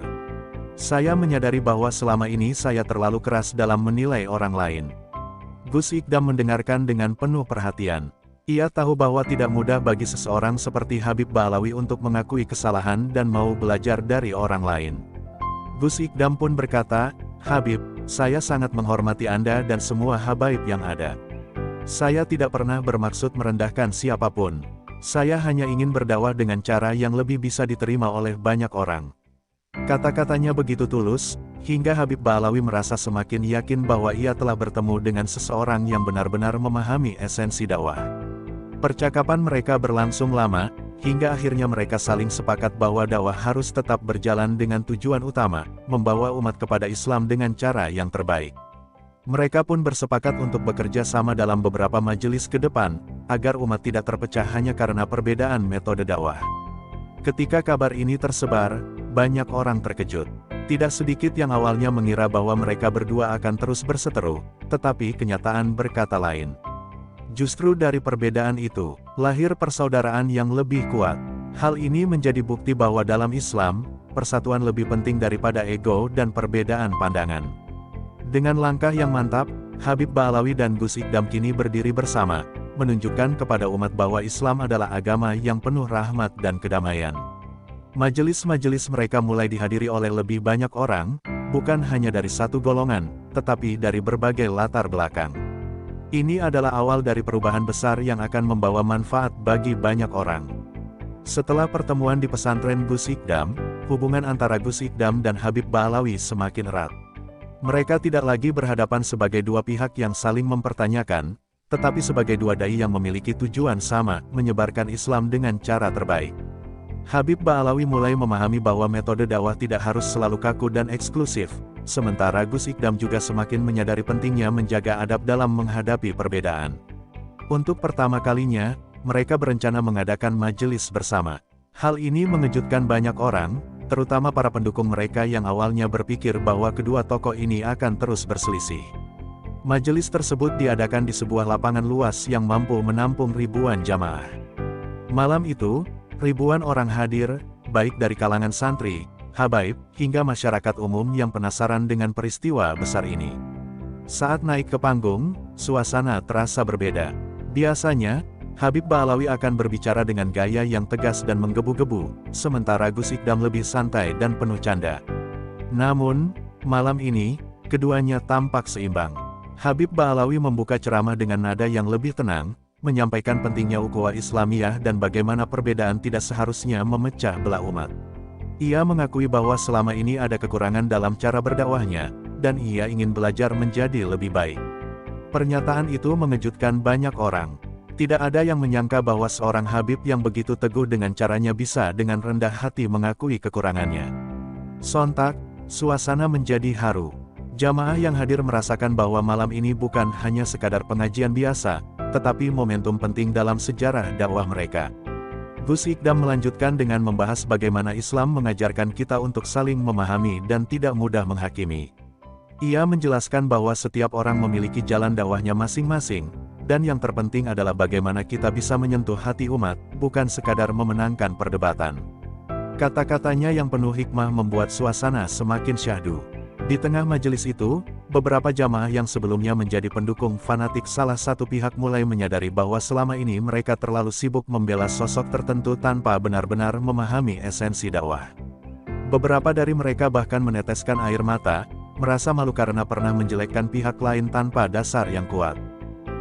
"Saya menyadari bahwa selama ini saya terlalu keras dalam menilai orang lain." Gus Ikdam mendengarkan dengan penuh perhatian. Ia tahu bahwa tidak mudah bagi seseorang seperti Habib Ba'alawi untuk mengakui kesalahan dan mau belajar dari orang lain. Gus Ikdam pun berkata, "Habib, saya sangat menghormati Anda dan semua habaib yang ada. Saya tidak pernah bermaksud merendahkan siapapun. Saya hanya ingin berdakwah dengan cara yang lebih bisa diterima oleh banyak orang." Kata-katanya begitu tulus, hingga Habib Ba'alawi merasa semakin yakin bahwa ia telah bertemu dengan seseorang yang benar-benar memahami esensi dakwah. Percakapan mereka berlangsung lama, hingga akhirnya mereka saling sepakat bahwa dakwah harus tetap berjalan dengan tujuan utama, membawa umat kepada Islam dengan cara yang terbaik. Mereka pun bersepakat untuk bekerja sama dalam beberapa majelis ke depan, agar umat tidak terpecah hanya karena perbedaan metode dakwah. Ketika kabar ini tersebar, banyak orang terkejut. Tidak sedikit yang awalnya mengira bahwa mereka berdua akan terus berseteru, tetapi kenyataan berkata lain. Justru dari perbedaan itu, lahir persaudaraan yang lebih kuat. Hal ini menjadi bukti bahwa dalam Islam, persatuan lebih penting daripada ego dan perbedaan pandangan. Dengan langkah yang mantap, Habib Ba'alawi dan Gus Ikdam kini berdiri bersama, menunjukkan kepada umat bahwa Islam adalah agama yang penuh rahmat dan kedamaian. Majelis-majelis mereka mulai dihadiri oleh lebih banyak orang, bukan hanya dari satu golongan, tetapi dari berbagai latar belakang. Ini adalah awal dari perubahan besar yang akan membawa manfaat bagi banyak orang. Setelah pertemuan di pesantren Gus Ikdam, hubungan antara Gus Ikdam dan Habib Ba'alawi semakin erat. Mereka tidak lagi berhadapan sebagai dua pihak yang saling mempertanyakan, tetapi sebagai dua dai yang memiliki tujuan sama, menyebarkan Islam dengan cara terbaik. Habib Ba'alawi mulai memahami bahwa metode dakwah tidak harus selalu kaku dan eksklusif, sementara Gus Ikdam juga semakin menyadari pentingnya menjaga adab dalam menghadapi perbedaan. Untuk pertama kalinya, mereka berencana mengadakan majelis bersama. Hal ini mengejutkan banyak orang, terutama para pendukung mereka yang awalnya berpikir bahwa kedua tokoh ini akan terus berselisih. Majelis tersebut diadakan di sebuah lapangan luas yang mampu menampung ribuan jamaah. Malam itu, ribuan orang hadir, baik dari kalangan santri, habaib, hingga masyarakat umum yang penasaran dengan peristiwa besar ini. Saat naik ke panggung, suasana terasa berbeda. Biasanya, Habib Ba'alawi akan berbicara dengan gaya yang tegas dan menggebu-gebu, sementara Gus Ikdam lebih santai dan penuh canda. Namun, malam ini, keduanya tampak seimbang. Habib Ba'alawi membuka ceramah dengan nada yang lebih tenang, menyampaikan pentingnya ukhuwah Islamiyah dan bagaimana perbedaan tidak seharusnya memecah belah umat. Ia mengakui bahwa selama ini ada kekurangan dalam cara berdakwahnya, dan ia ingin belajar menjadi lebih baik. Pernyataan itu mengejutkan banyak orang. Tidak ada yang menyangka bahwa seorang Habib yang begitu teguh dengan caranya bisa dengan rendah hati mengakui kekurangannya. Sontak, suasana menjadi haru. Jamaah yang hadir merasakan bahwa malam ini bukan hanya sekadar pengajian biasa, tetapi momentum penting dalam sejarah dakwah mereka. Gus Ikdam melanjutkan dengan membahas bagaimana Islam mengajarkan kita untuk saling memahami dan tidak mudah menghakimi. Ia menjelaskan bahwa setiap orang memiliki jalan dakwahnya masing-masing, dan yang terpenting adalah bagaimana kita bisa menyentuh hati umat, bukan sekadar memenangkan perdebatan. Kata-katanya yang penuh hikmah membuat suasana semakin syahdu. Di tengah majelis itu, beberapa jamaah yang sebelumnya menjadi pendukung fanatik salah satu pihak mulai menyadari bahwa selama ini mereka terlalu sibuk membela sosok tertentu tanpa benar-benar memahami esensi dakwah. Beberapa dari mereka bahkan meneteskan air mata, merasa malu karena pernah menjelekkan pihak lain tanpa dasar yang kuat.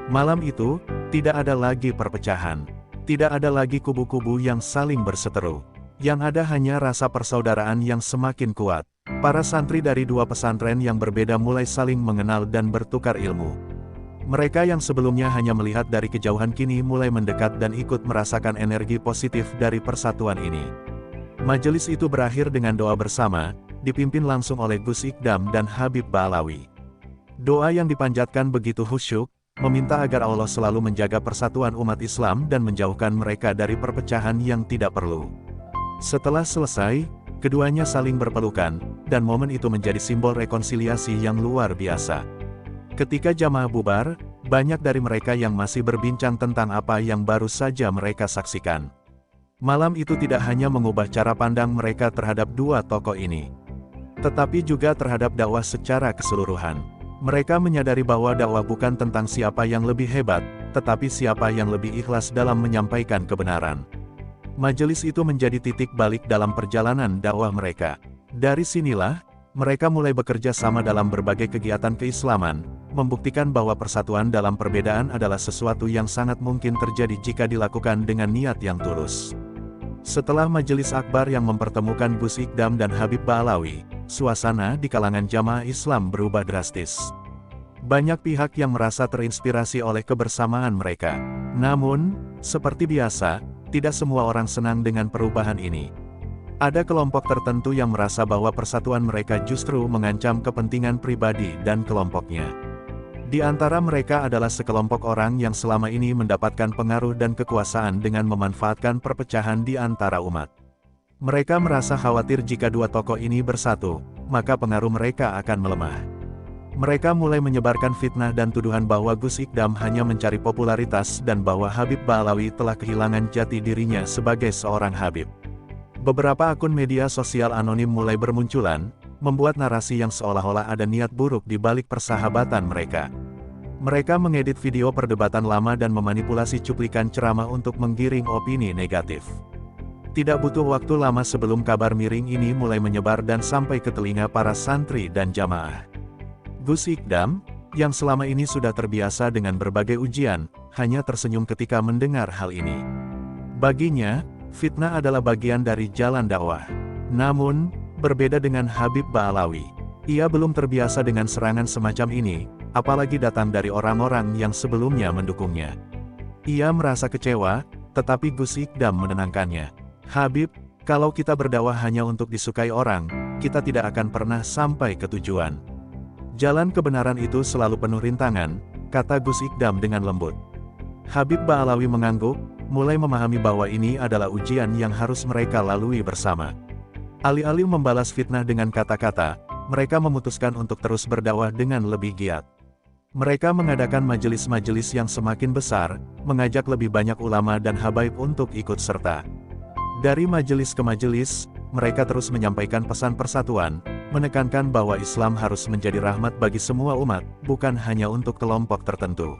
Malam itu, tidak ada lagi perpecahan. Tidak ada lagi kubu-kubu yang saling berseteru. Yang ada hanya rasa persaudaraan yang semakin kuat. Para santri dari dua pesantren yang berbeda mulai saling mengenal dan bertukar ilmu. Mereka yang sebelumnya hanya melihat dari kejauhan kini mulai mendekat dan ikut merasakan energi positif dari persatuan ini. Majelis itu berakhir dengan doa bersama, dipimpin langsung oleh Gus Ikdam dan Habib Ba'alawi. Doa yang dipanjatkan begitu khusyuk, meminta agar Allah selalu menjaga persatuan umat Islam dan menjauhkan mereka dari perpecahan yang tidak perlu. Setelah selesai, keduanya saling berpelukan, dan momen itu menjadi simbol rekonsiliasi yang luar biasa. Ketika jamaah bubar, banyak dari mereka yang masih berbincang tentang apa yang baru saja mereka saksikan. Malam itu tidak hanya mengubah cara pandang mereka terhadap dua tokoh ini, tetapi juga terhadap dakwah secara keseluruhan. Mereka menyadari bahwa dakwah bukan tentang siapa yang lebih hebat, tetapi siapa yang lebih ikhlas dalam menyampaikan kebenaran. Majelis itu menjadi titik balik dalam perjalanan dakwah mereka. Dari sinilah, mereka mulai bekerja sama dalam berbagai kegiatan keislaman, membuktikan bahwa persatuan dalam perbedaan adalah sesuatu yang sangat mungkin terjadi jika dilakukan dengan niat yang tulus. Setelah majelis akbar yang mempertemukan Gus Ikdam dan Habib Ba'alawi, suasana di kalangan jamaah Islam berubah drastis. Banyak pihak yang merasa terinspirasi oleh kebersamaan mereka. Namun, seperti biasa, tidak semua orang senang dengan perubahan ini. Ada kelompok tertentu yang merasa bahwa persatuan mereka justru mengancam kepentingan pribadi dan kelompoknya. Di antara mereka adalah sekelompok orang yang selama ini mendapatkan pengaruh dan kekuasaan dengan memanfaatkan perpecahan di antara umat. Mereka merasa khawatir jika dua tokoh ini bersatu, maka pengaruh mereka akan melemah. Mereka mulai menyebarkan fitnah dan tuduhan bahwa Gus Ikdam hanya mencari popularitas dan bahwa Habib Ba'alawi telah kehilangan jati dirinya sebagai seorang Habib. Beberapa akun media sosial anonim mulai bermunculan, membuat narasi yang seolah-olah ada niat buruk di balik persahabatan mereka. Mereka mengedit video perdebatan lama dan memanipulasi cuplikan ceramah untuk menggiring opini negatif. Tidak butuh waktu lama sebelum kabar miring ini mulai menyebar dan sampai ke telinga para santri dan jamaah. Gus Ikdam, yang selama ini sudah terbiasa dengan berbagai ujian, hanya tersenyum ketika mendengar hal ini. Baginya, fitnah adalah bagian dari jalan dakwah. Namun, berbeda dengan Habib Ba'alawi, ia belum terbiasa dengan serangan semacam ini, apalagi datang dari orang-orang yang sebelumnya mendukungnya. Ia merasa kecewa, tetapi Gus Ikdam menenangkannya. Habib, kalau kita berdakwah hanya untuk disukai orang, kita tidak akan pernah sampai ke tujuan. Jalan kebenaran itu selalu penuh rintangan, kata Gus Ikdam dengan lembut. Habib Ba'alawi mengangguk, mulai memahami bahwa ini adalah ujian yang harus mereka lalui bersama. Alih-alih membalas fitnah dengan kata-kata, mereka memutuskan untuk terus berdakwah dengan lebih giat. Mereka mengadakan majelis-majelis yang semakin besar, mengajak lebih banyak ulama dan habaib untuk ikut serta. Dari majelis ke majelis, mereka terus menyampaikan pesan persatuan, menekankan bahwa Islam harus menjadi rahmat bagi semua umat, bukan hanya untuk kelompok tertentu.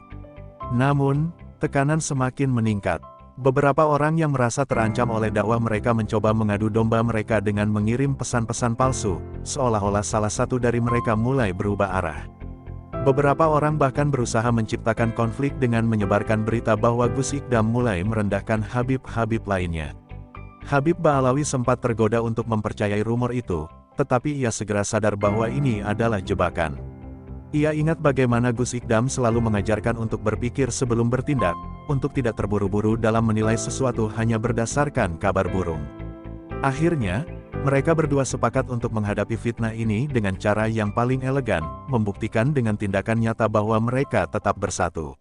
Namun, tekanan semakin meningkat. Beberapa orang yang merasa terancam oleh dakwah mereka mencoba mengadu domba mereka dengan mengirim pesan-pesan palsu, seolah-olah salah satu dari mereka mulai berubah arah. Beberapa orang bahkan berusaha menciptakan konflik dengan menyebarkan berita bahwa Gus Ikdam mulai merendahkan Habib-Habib lainnya. Habib Ba'alawi sempat tergoda untuk mempercayai rumor itu, tetapi ia segera sadar bahwa ini adalah jebakan. Ia ingat bagaimana Gus Ikdam selalu mengajarkan untuk berpikir sebelum bertindak, untuk tidak terburu-buru dalam menilai sesuatu hanya berdasarkan kabar burung. Akhirnya, mereka berdua sepakat untuk menghadapi fitnah ini dengan cara yang paling elegan, membuktikan dengan tindakan nyata bahwa mereka tetap bersatu.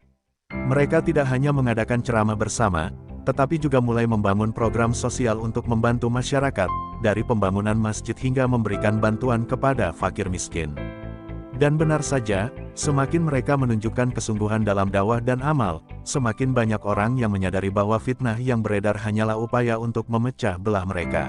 Mereka tidak hanya mengadakan ceramah bersama, tetapi juga mulai membangun program sosial untuk membantu masyarakat, dari pembangunan masjid hingga memberikan bantuan kepada fakir miskin. Dan benar saja, semakin mereka menunjukkan kesungguhan dalam dakwah dan amal, semakin banyak orang yang menyadari bahwa fitnah yang beredar hanyalah upaya untuk memecah belah mereka.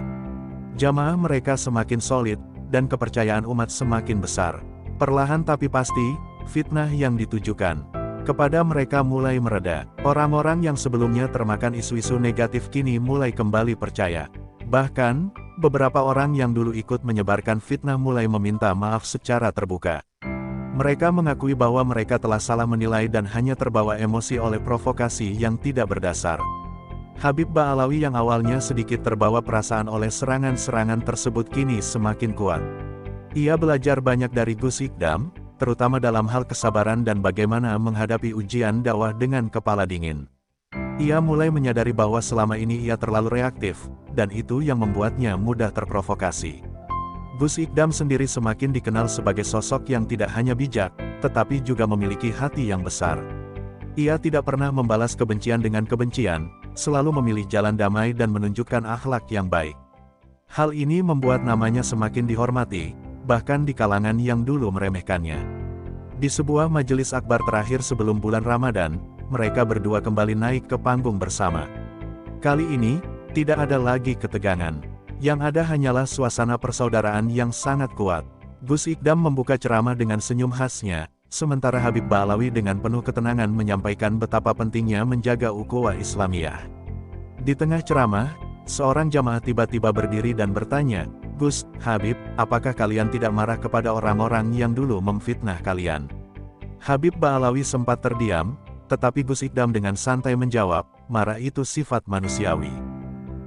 Jamaah mereka semakin solid, dan kepercayaan umat semakin besar. Perlahan tapi pasti, fitnah yang ditujukan kepada mereka mulai mereda. Orang-orang yang sebelumnya termakan isu-isu negatif kini mulai kembali percaya. Bahkan, beberapa orang yang dulu ikut menyebarkan fitnah mulai meminta maaf secara terbuka. Mereka mengakui bahwa mereka telah salah menilai dan hanya terbawa emosi oleh provokasi yang tidak berdasar. Habib Ba'alawi yang awalnya sedikit terbawa perasaan oleh serangan-serangan tersebut kini semakin kuat. Ia belajar banyak dari Gus Ikdam, terutama dalam hal kesabaran dan bagaimana menghadapi ujian dakwah dengan kepala dingin. Ia mulai menyadari bahwa selama ini ia terlalu reaktif, dan itu yang membuatnya mudah terprovokasi. Gus Ikdam sendiri semakin dikenal sebagai sosok yang tidak hanya bijak, tetapi juga memiliki hati yang besar. Ia tidak pernah membalas kebencian dengan kebencian, selalu memilih jalan damai dan menunjukkan akhlak yang baik. Hal ini membuat namanya semakin dihormati, bahkan di kalangan yang dulu meremehkannya. Di sebuah majelis akbar terakhir sebelum bulan Ramadan, mereka berdua kembali naik ke panggung bersama. Kali ini, tidak ada lagi ketegangan. Yang ada hanyalah suasana persaudaraan yang sangat kuat. Gus Ikdam membuka ceramah dengan senyum khasnya, sementara Habib Ba'alawi dengan penuh ketenangan menyampaikan betapa pentingnya menjaga ukhuwah Islamiyah. Di tengah ceramah, seorang jamaah tiba-tiba berdiri dan bertanya, "Gus, Habib, apakah kalian tidak marah kepada orang-orang yang dulu memfitnah kalian?" Habib Ba'alawi sempat terdiam, tetapi Gus Ikdam dengan santai menjawab, "Marah itu sifat manusiawi.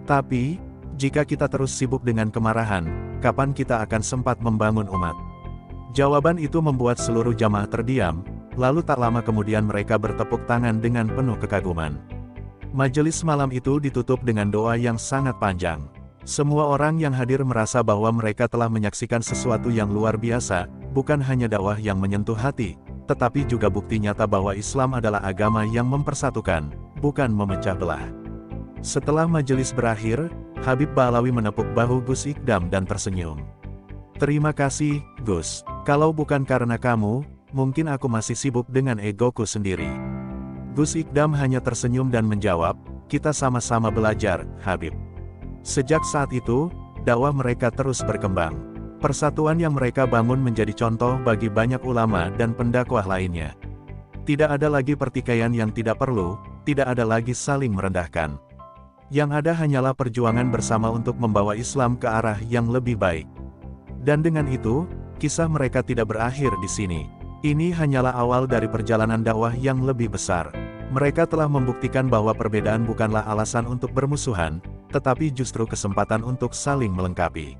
Tapi, jika kita terus sibuk dengan kemarahan, kapan kita akan sempat membangun umat?" Jawaban itu membuat seluruh jamaah terdiam, lalu tak lama kemudian mereka bertepuk tangan dengan penuh kekaguman. Majelis malam itu ditutup dengan doa yang sangat panjang. Semua orang yang hadir merasa bahwa mereka telah menyaksikan sesuatu yang luar biasa, bukan hanya dakwah yang menyentuh hati, tetapi juga bukti nyata bahwa Islam adalah agama yang mempersatukan, bukan memecah belah. Setelah majelis berakhir, Habib Ba'alawi menepuk bahu Gus Ikdam dan tersenyum. "Terima kasih, Gus. Kalau bukan karena kamu, mungkin aku masih sibuk dengan egoku sendiri." Gus Ikdam hanya tersenyum dan menjawab, "Kita sama-sama belajar, Habib." Sejak saat itu, dakwah mereka terus berkembang. Persatuan yang mereka bangun menjadi contoh bagi banyak ulama dan pendakwah lainnya. Tidak ada lagi pertikaian yang tidak perlu, tidak ada lagi saling merendahkan. Yang ada hanyalah perjuangan bersama untuk membawa Islam ke arah yang lebih baik. Dan dengan itu, kisah mereka tidak berakhir di sini. Ini hanyalah awal dari perjalanan dakwah yang lebih besar. Mereka telah membuktikan bahwa perbedaan bukanlah alasan untuk bermusuhan, tetapi justru kesempatan untuk saling melengkapi.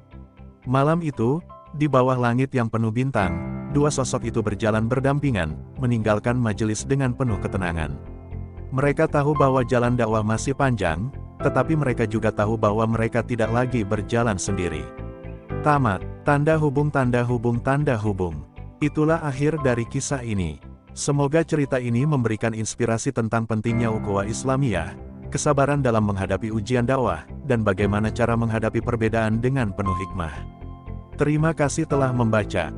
Malam itu, di bawah langit yang penuh bintang, dua sosok itu berjalan berdampingan, meninggalkan majelis dengan penuh ketenangan. Mereka tahu bahwa jalan dakwah masih panjang, tetapi mereka juga tahu bahwa mereka tidak lagi berjalan sendiri. Tamat. Tanda hubung tanda hubung tanda hubung. Itulah akhir dari kisah ini. Semoga cerita ini memberikan inspirasi tentang pentingnya ukhuwah Islamiyah, kesabaran dalam menghadapi ujian dakwah, dan bagaimana cara menghadapi perbedaan dengan penuh hikmah. Terima kasih telah membaca.